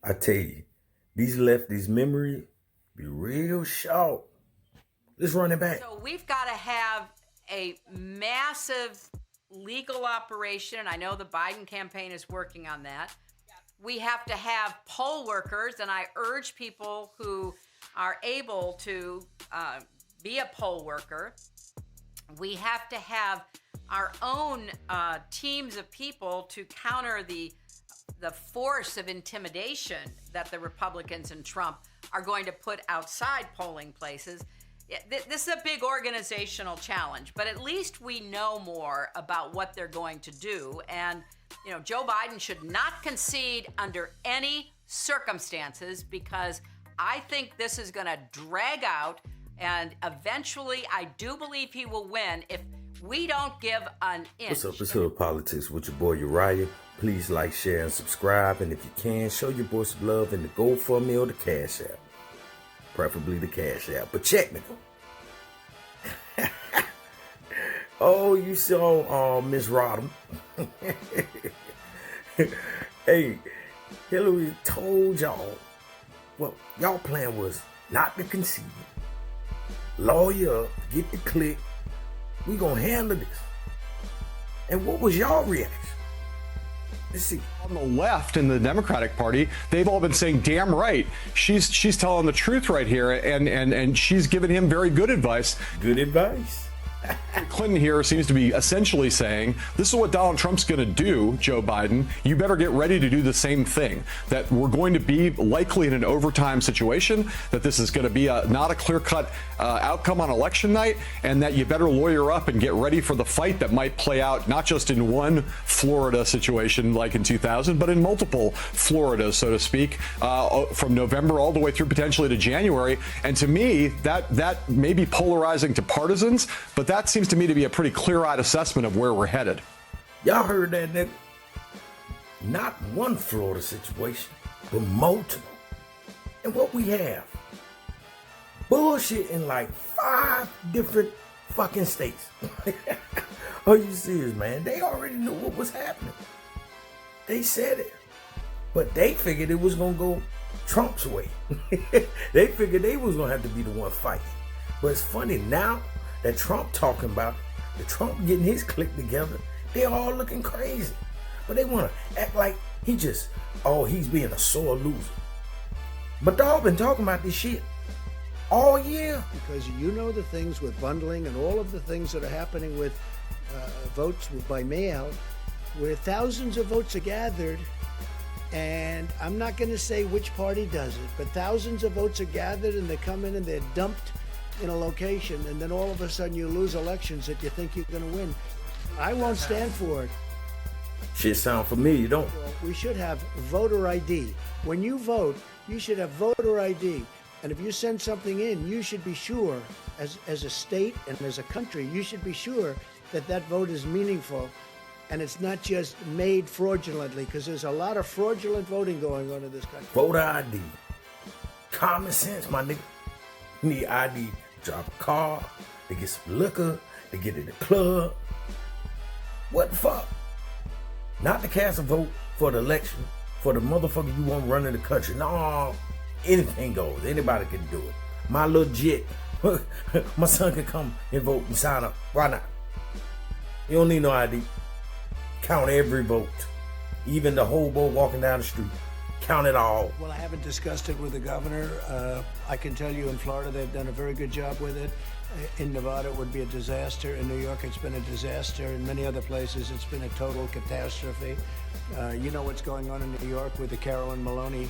I tell you, these lefties' memory be real short. Let's run it back. So we've got to have a massive legal operation. I know the Biden campaign is working on that. We have to have poll workers, and I urge people who are able to be a poll worker. We have to have our own teams of people to counter the force of intimidation that the Republicans and Trump are going to put outside polling places. This is a big organizational challenge, but at least we know more about what they're going to do. And, you know, Joe Biden should not concede under any circumstances, because I think this is going to drag out, and eventually I do believe he will win if we don't give an inch. What's up? It's Hood Politics with your boy Uriyah. Please like, share, and subscribe. And if you can, show your boy some love in the GoFundMe or the Cash App. Preferably the Cash App. But check me. Oh, you saw Miss Rodham. Hey, Hillary told y'all, well, y'all plan was not to concede. Lawyer up, get the click. We gonna handle this. And what was y'all reaction? Let's see. On the left in the Democratic Party, they've all been saying, damn right, she's telling the truth right here, and she's giving him very good advice. Good advice. Clinton here seems to be essentially saying, this is what Donald Trump's going to do, Joe Biden. You better get ready to do the same thing, that we're going to be likely in an overtime situation, that this is going to be not a clear-cut outcome on election night, and that you better lawyer up and get ready for the fight that might play out not just in one Florida situation like in 2000, but in multiple Floridas, so to speak, from November all the way through potentially to January. And to me, that may be polarizing to partisans, but that seems to me to be a pretty clear-eyed assessment of where we're headed. Y'all heard that, nigga? Not one Florida situation, but multiple. And what we have? Bullshit in like 5 different fucking states. Are you serious, man? They already knew what was happening. They said it. But they figured it was going to go Trump's way. They figured they was going to have to be the one fighting. But it's funny now that Trump talking about it, the Trump getting his clique together, they're all looking crazy. But they want to act like he's being a sore loser. But dog been talking about this shit all year. Because you know the things with bundling and all of the things that are happening with votes by mail, where thousands of votes are gathered, and I'm not going to say which party does it, but thousands of votes are gathered and they come in and they're dumped in a location, and then all of a sudden you lose elections that you think you're going to win. I won't stand for it. Shit sound familiar, don't it? We should have voter ID. When you vote, you should have voter ID. And if you send something in, you should be sure, as a state and as a country, you should be sure that that vote is meaningful and it's not just made fraudulently, because there's a lot of fraudulent voting going on in this country. Voter ID. Common sense, my nigga. You need ID to drive a car, to get some liquor, to get in the club. What the fuck? Not to cast a vote for the election, for the motherfucker you want running the country. No, anything goes. Anybody can do it. My little jet, my son can come and vote and sign up. Why not? You don't need no ID. Count every vote. Even the hobo walking down the street. Count it all. Well, I haven't discussed it with the governor. I can tell you in Florida they've done a very good job with it. In Nevada it would be a disaster. In New York it's been a disaster. In many other places it's been a total catastrophe. You know what's going on in New York with the Carolyn Maloney.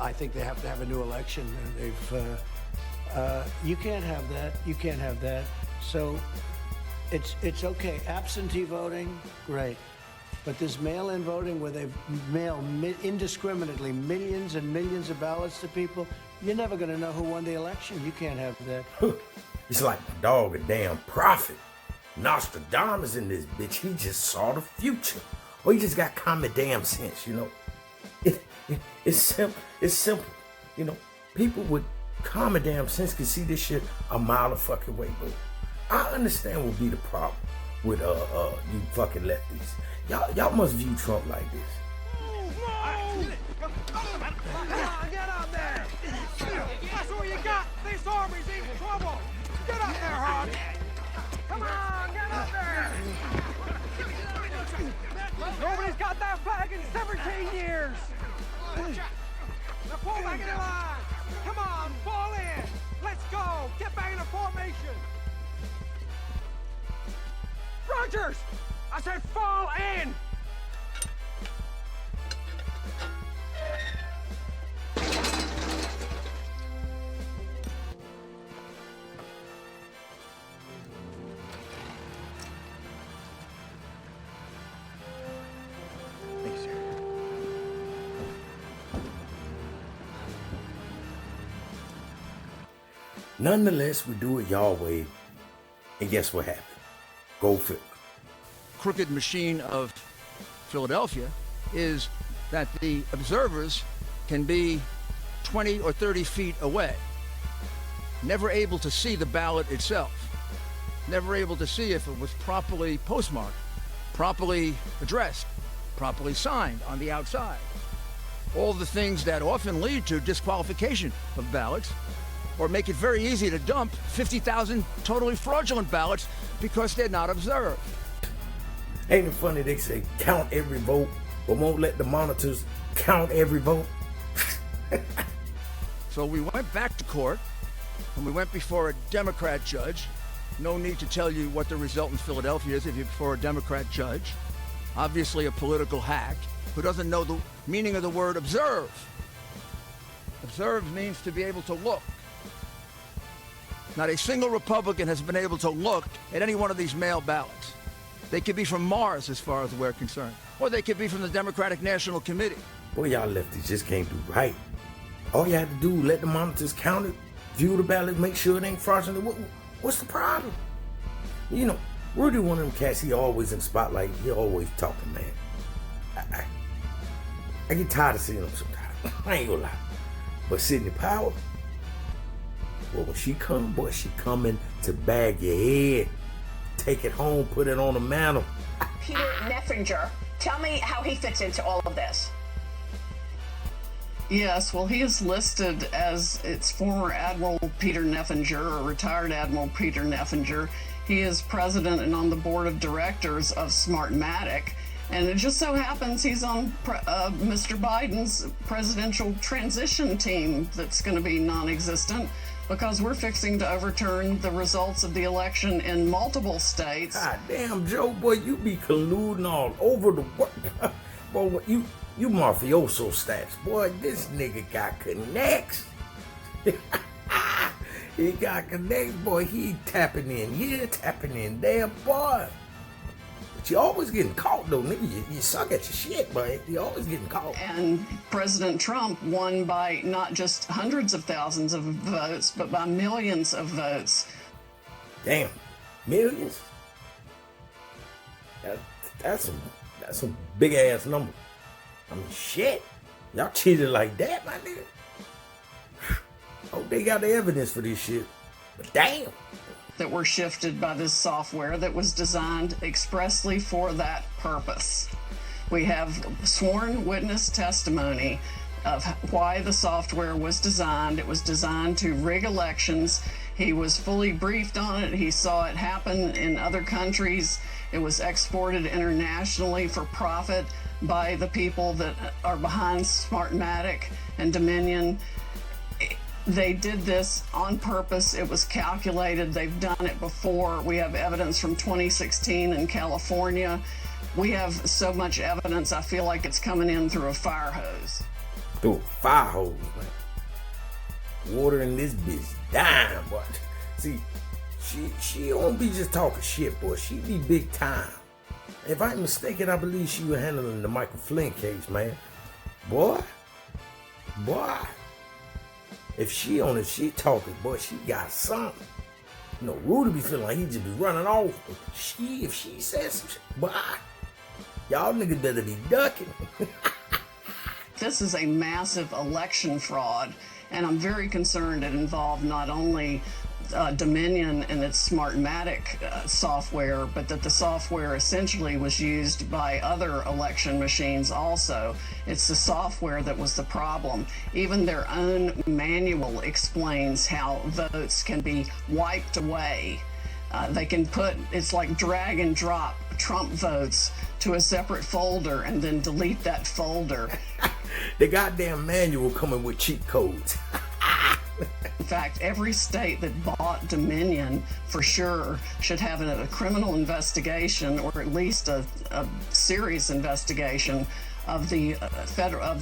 I think they have to have a new election. You can't have that. You can't have that. So it's okay. Absentee voting, great. But this mail-in voting where they mail indiscriminately millions and millions of ballots to people, you're never going to know who won the election. You can't have that. It's like my dog, a damn prophet. Nostradamus in this bitch. He just saw the future. Or he just got common damn sense, you know. It's simple. You know, people with common damn sense can see this shit a mile of fucking way, bro. I understand what be the problem with you fucking lefties. Y'all must view Trump like this. Get up there! That's all you got! This army's in trouble! Get up there, Hawk! Come on, get up there! Nobody's got that flag in 17 years! Now pull back in the line! Come on, fall in! Let's go! Get back into formation! Rogers! I said fall in! Nonetheless, we do it y'all way, and guess what happened? Go figure. Crooked machine of Philadelphia is that the observers can be 20 or 30 feet away, never able to see the ballot itself, never able to see if it was properly postmarked, properly addressed, properly signed on the outside. All the things that often lead to disqualification of ballots, or make it very easy to dump 50,000 totally fraudulent ballots because they're not observed. Ain't it funny they say count every vote, but won't let the monitors count every vote? So we went back to court, and we went before a Democrat judge. No need to tell you what the result in Philadelphia is if you're before a Democrat judge. Obviously a political hack who doesn't know the meaning of the word observe. Observe means to be able to look. Not a single Republican has been able to look at any one of these mail ballots. They could be from Mars as far as we're concerned, or they could be from the Democratic National Committee. Boy, y'all lefties just can't do right. All you have to do is let the monitors count it, view the ballot, make sure it ain't fraudulent. What's the problem? You know, Rudy, one of them cats, he always in the spotlight. He always talking, man. I get tired of seeing him sometimes. I ain't gonna lie. But Sidney Powell, well, when she come, boy, she coming to bag your head. Take it home, put it on the mantle. Peter Neffinger, tell me how he fits into all of this. Yes, well, he is listed as its former Admiral Peter Neffinger, or retired Admiral Peter Neffinger. He is president and on the board of directors of Smartmatic. And it just so happens he's on Mr. Biden's presidential transition team that's going to be non-existent, because we're fixing to overturn the results of the election in multiple states. God damn, Joe, boy, you be colluding all over the world. Boy, you mafioso stats. Boy, this nigga got connects. He got connects, boy. He tapping in here, tapping in there, boy. But you always getting caught, though, nigga. You suck at your shit, boy. You always getting caught. And President Trump won by not just hundreds of thousands of votes, but by millions of votes. Damn, millions? That's some big ass number. I mean, shit. Y'all cheated like that, my nigga. Hope they got the evidence for this shit. But damn. That were shifted by this software that was designed expressly for that purpose. We have sworn witness testimony of why the software was designed. It was designed to rig elections. He was fully briefed on it. He saw it happen in other countries. It was exported internationally for profit by the people that are behind Smartmatic and Dominion. They did this on purpose. It was calculated. They've done it before. We have evidence from 2016 in California. We have so much evidence, I feel like it's coming in through a fire hose. Through a fire hose, man. Water in this bitch dying, boy. See, she don't be just talking shit, boy. She be big time. If I'm mistaken, I believe she was handling the Michael Flynn case, man. Boy. If she on it, she talking, boy, she got something. You know, Rudy be feeling like he just be running off. If she says some shit, boy, y'all niggas better be ducking. This is a massive election fraud, and I'm very concerned it involved not only Dominion and its Smartmatic software, but that the software essentially was used by other election machines also. It's the software that was the problem. Even their own manual explains how votes can be wiped away. They can put, it's like drag and drop Trump votes to a separate folder and then delete that folder. The goddamn manual coming with cheat codes. In fact, every state that bought Dominion for sure should have a criminal investigation, or at least a serious investigation of the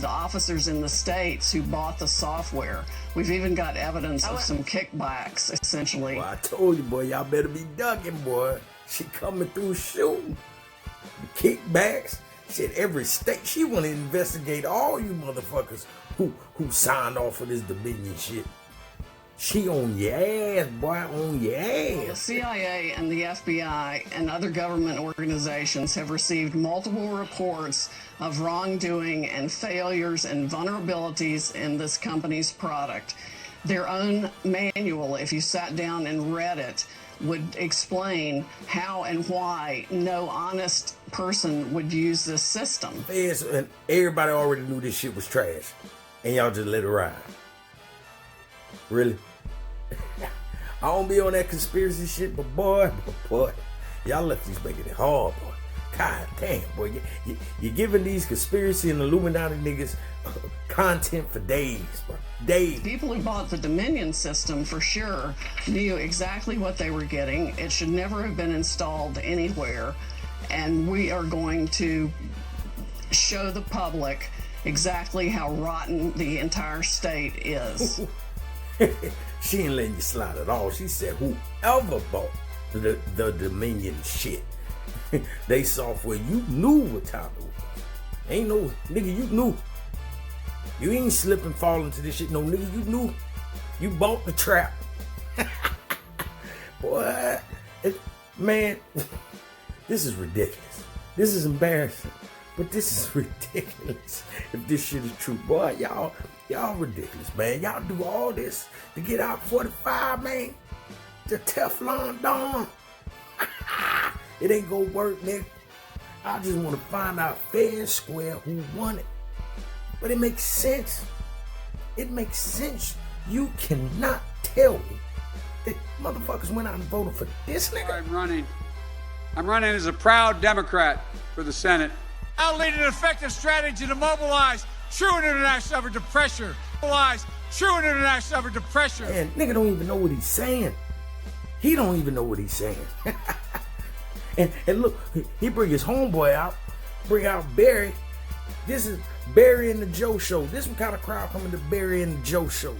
officers in the states who bought the software. We've even got evidence of some kickbacks, essentially. Well, I told you, boy, y'all better be ducking, boy. She coming through shooting. The kickbacks. Shit, every state. She want to investigate all you motherfuckers who signed off for this Dominion shit. She on your ass, boy, on your ass. The CIA and the FBI and other government organizations have received multiple reports of wrongdoing and failures and vulnerabilities in this company's product. Their own manual, if you sat down and read it, would explain how and why no honest person would use this system. Yes, and everybody already knew this shit was trash, and y'all just let it ride. Really? I don't be on that conspiracy shit, but boy, y'all left these making it hard, boy. God damn, boy, you're giving these conspiracy and Illuminati niggas content for days, bro. Days. People who bought the Dominion system for sure knew exactly what they were getting. It should never have been installed anywhere, and we are going to show the public exactly how rotten the entire state is. She ain't letting you slide at all. She said whoever bought the Dominion shit, they software, you knew what time it was. Ain't no, nigga, you knew. You ain't slip and fall into this shit, no nigga, you knew. You bought the trap. Boy, man, this is ridiculous. This is embarrassing. But this is ridiculous if this shit is true. Boy, y'all ridiculous, man. Y'all do all this to get out 45, man. The Teflon Don. It ain't gonna work, nigga. I just want to find out fair and square who won it. But it makes sense. It makes sense. You cannot tell me that motherfuckers went out and voted for this nigga. I'm running as a proud Democrat for the Senate. I'll lead an effective strategy to mobilize true international effort to pressure. Mobilize true international effort to pressure. And nigga don't even know what he's saying. He don't even know what he's saying. and look, he bring his homeboy out, bring out Barry. This is Barry and the Joe Show. This kind of crowd coming to Barry and the Joe Show.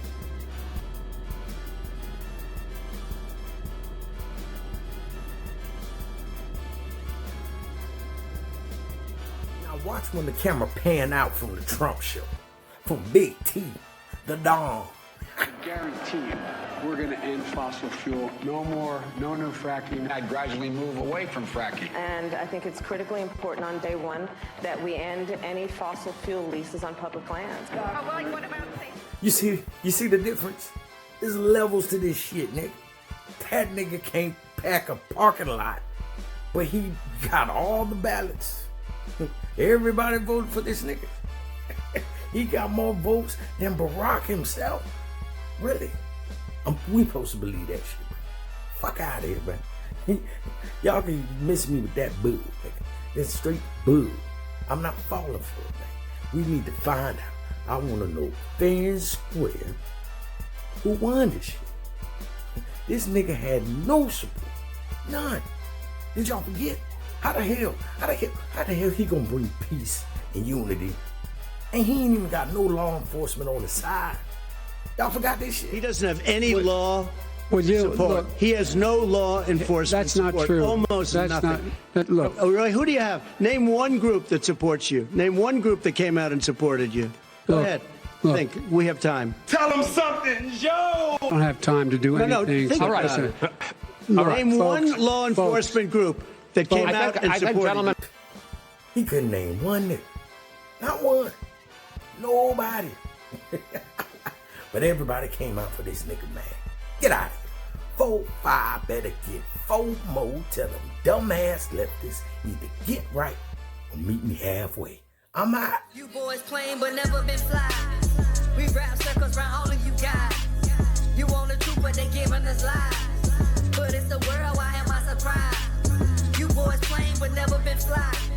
Watch when the camera pan out from the Trump show, from Big T, the Don. I guarantee you, we're going to end fossil fuel. No more, no new fracking. I'd gradually move away from fracking. And I think it's critically important on day one that we end any fossil fuel leases on public lands. You see the difference? There's levels to this shit, nigga. That nigga can't pack a parking lot, but he got all the ballots. Everybody voted for this nigga. He got more votes than Barack himself. Really? We supposed to believe that shit, bro. Fuck out of here, man. Y'all can miss me with that boo, nigga. That's straight boo. I'm not falling for it, man. We need to find out. I want to know fair and square who won this shit. This nigga had no support. None. Did y'all forget? How the hell he gonna bring peace and unity? And he ain't even got no law enforcement on his side. Y'all forgot this shit? He doesn't have any law support. Look, he has no law enforcement That's not support. true. Almost That's nothing. not. Look. Oh, really? Who do you have? Name one group that supports you. Name one group that came out and supported you. Go ahead. Think. We have time. Tell him something, Joe! I don't have time to do anything. Think about it. Name one law enforcement group that came out and supported you. He couldn't name one nigga. Not one. Nobody. But everybody came out for this nigga, man. Get out of here. 4-5 better get 4 more. Tell them dumbass leftists either get right or meet me halfway. I'm out. You boys plain but never been fly. We wrap circles around all of you guys. You want the truth but they giving us lies. But it's the world, why am I surprised? You boys plain but never been fly.